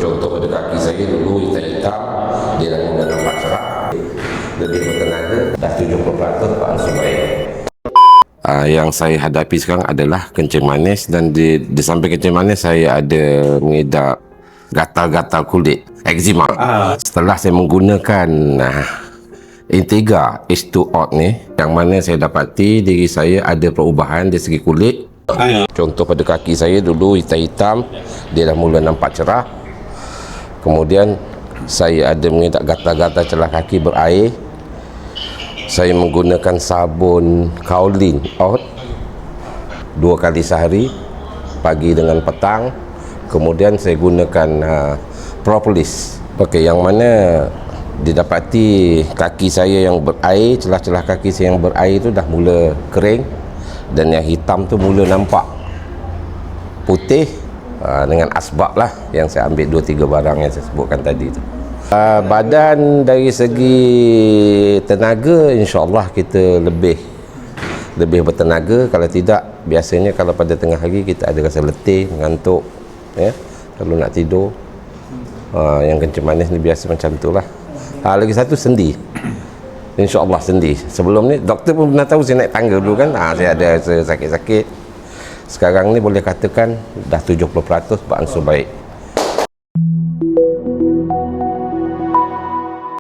Contoh pada kaki saya dulu hitam-hitam, dia dah mula nampak cerah, lebih bertenaga, dah 70% berangsur baik. Yang saya hadapi sekarang adalah kencing manis, dan di samping kencing manis saya ada mengidap gatal-gatal kulit, eczema. Setelah saya menggunakan Integra H2 Odd ni, yang mana saya dapati diri saya ada perubahan dari segi kulit. Contoh pada kaki saya dulu hitam-hitam, dia dah mula nampak cerah. Kemudian saya ada mengidap gatal-gatal celah kaki berair. Saya menggunakan sabun kaolin Oud 2 kali sehari, pagi dengan petang. Kemudian saya gunakan propolis. Okey, yang mana didapati kaki saya yang berair, celah-celah kaki saya yang berair tu dah mula kering, dan yang hitam tu mula nampak putih, dengan asbab lah yang saya ambil 2-3 barang yang saya sebutkan tadi tu. Badan dari segi tenaga, insya-Allah kita lebih bertenaga. Kalau tidak, biasanya kalau pada tengah hari kita ada rasa letih, mengantuk, ya, kalau nak tidur. Yang kencing manis ni biasa macam tu lah. Lagi satu, sendi. InsyaAllah sendi. Sebelum ni doktor pun pernah tahu saya naik tangga dulu kan, saya ada sakit-sakit. Sekarang ni boleh katakan dah 70% berangsur baik.